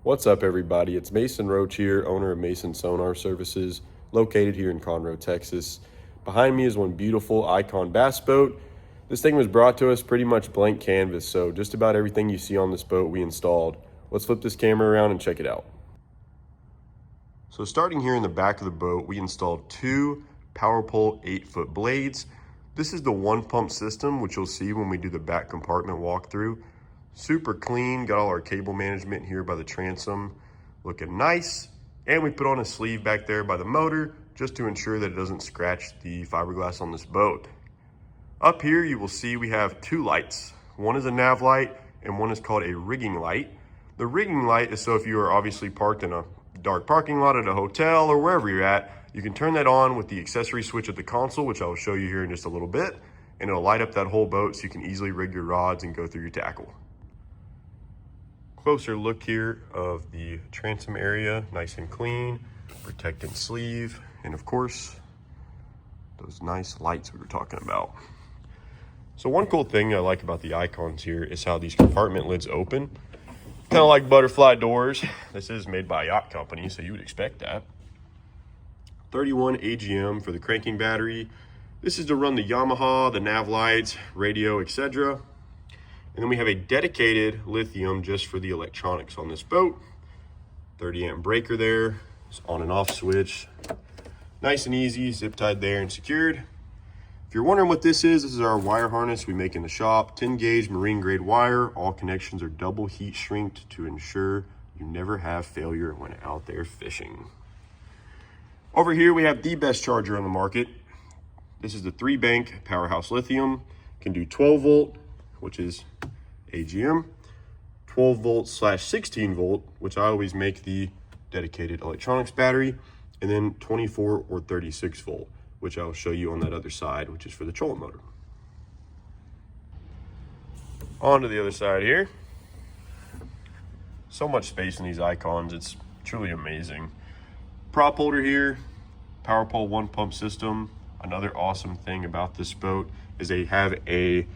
What's up, everybody? It's Mason Roach here, owner of Mason Sonar Services, located here in Conroe, Texas. Behind me is one beautiful Ikon Bass Boat. This thing was brought to us pretty much blank canvas, so just about everything you see on this boat we installed. Let's flip this camera around and check it out. So starting here in the back of the boat, we installed two PowerPole 8-foot blades. This is the one pump system, which you'll see when we do the back compartment walkthrough. Super clean, got all our cable management here by the transom, looking nice. And we put on a sleeve back there by the motor just to ensure that it doesn't scratch the fiberglass on this boat. Up here you will see we have two lights. One is a nav light and one is called a rigging light. The rigging light is so if you are obviously parked in a dark parking lot at a hotel or wherever you're at, you can turn that on with the accessory switch at the console, which I will show you here in just a little bit, and it'll light up that whole boat so you can easily rig your rods and go through your tackle. Closer look here of the transom area, nice and clean, protectant sleeve, and of course, those nice lights we were talking about. So one cool thing I like about the Ikons here is how these compartment lids open. Kind of like butterfly doors. This is made by a yacht company, so you would expect that. 31 AGM for the cranking battery. This is to run the Yamaha, the nav lights, radio, etc. And then we have a dedicated lithium just for the electronics on this boat. 30 amp breaker there, it's on and off switch. Nice and easy, zip tied there and secured. If you're wondering what this is our wire harness we make in the shop. 10 gauge marine grade wire. All connections are double heat shrinked to ensure you never have failure when out there fishing. Over here we have the best charger on the market. This is the 3-bank Powerhouse Lithium. Can do 12 volt, which is AGM, 12 volt / 16 volt, which I always make the dedicated electronics battery, and then 24 or 36 volt, which I'll show you on that other side, which is for the trolling motor. On to the other side here. So much space in these Ikons, it's truly amazing. Prop holder here, PowerPole 1 pump system. Another awesome thing about this boat is they have a,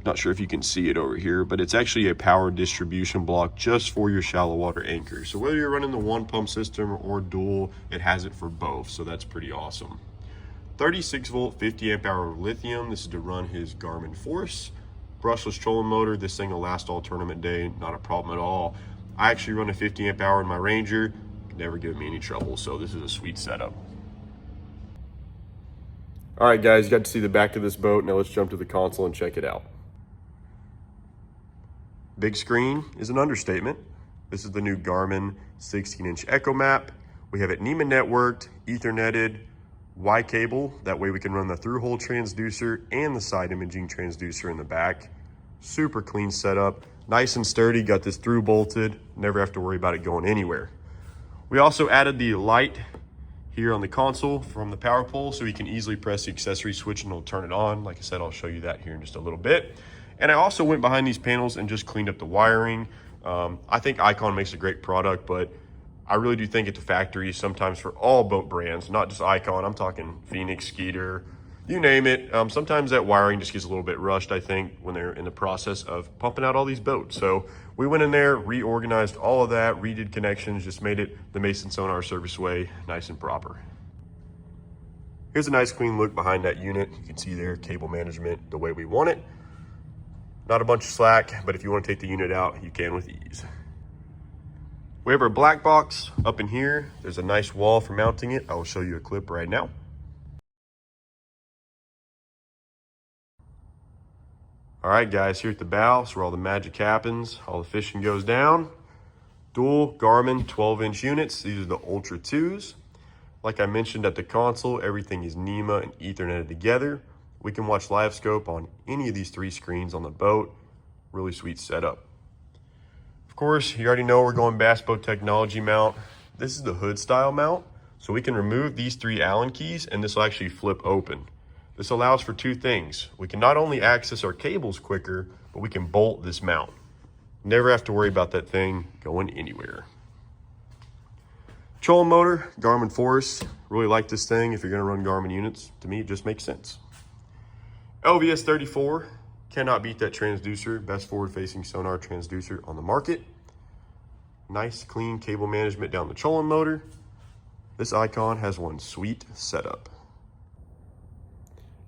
not sure if you can see it over here, but it's actually a power distribution block just for your shallow water anchor. So whether you're running the 1 pump system or dual, it has it for both. So that's pretty awesome. 36 volt, 50 amp hour lithium. This is to run his Garmin Force. Brushless trolling motor. This thing will last all tournament day. Not a problem at all. I actually run a 50 amp hour in my Ranger. Never give me any trouble. So this is a sweet setup. All right, guys, you got to see the back of this boat. Now let's jump to the console and check it out. Big screen is an understatement. This is the new Garmin 16-inch Echo Map. We have it NEMA networked, Etherneted, Y cable. That way we can run the through-hole transducer and the side imaging transducer in the back. Super clean setup, nice and sturdy. Got this through bolted. Never have to worry about it going anywhere. We also added the light here on the console from the power pole, so you can easily press the accessory switch and it'll turn it on. Like I said, I'll show you that here in just a little bit. And I also went behind these panels and just cleaned up the wiring. I think Ikon makes a great product, but I really do think at the factory, sometimes for all boat brands, not just Ikon, I'm talking Phoenix, Skeeter, you name it. Sometimes that wiring just gets a little bit rushed, I think, when they're in the process of pumping out all these boats. So we went in there, reorganized all of that, redid connections, just made it the Mason Sonar Service way, nice and proper. Here's a nice clean look behind that unit. You can see there, cable management the way we want it. Not a bunch of slack, but if you want to take the unit out, you can with ease. We have our black box up in here. There's a nice wall for mounting it. I will show you a clip right now. All right, guys, here at the bow, is where all the magic happens. All the fishing goes down. Dual Garmin 12-inch units. These are the Ultra 2s. Like I mentioned at the console, everything is NEMA and Etherneted together. We can watch live scope on any of these 3 screens on the boat. Really sweet setup. Of course, you already know we're going Bass Boat technology mount. This is the hood style mount. So we can remove these 3 Allen keys and this will actually flip open. This allows for 2 things. We can not only access our cables quicker, but we can bolt this mount. Never have to worry about that thing going anywhere. Trolling motor, Garmin Force. Really like this thing if you're gonna run Garmin units. To me, it just makes sense. LVS 34, cannot beat that transducer. Best forward-facing sonar transducer on the market. Nice clean cable management down the trolling motor. This Ikon has one sweet setup.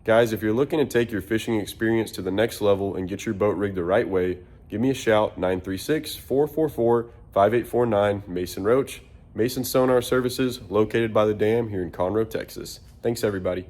Guys, if you're looking to take your fishing experience to the next level and get your boat rigged the right way, give me a shout, 936-444-5849, Mason Roach. Mason Sonar Services, located by the dam here in Conroe, Texas. Thanks, everybody.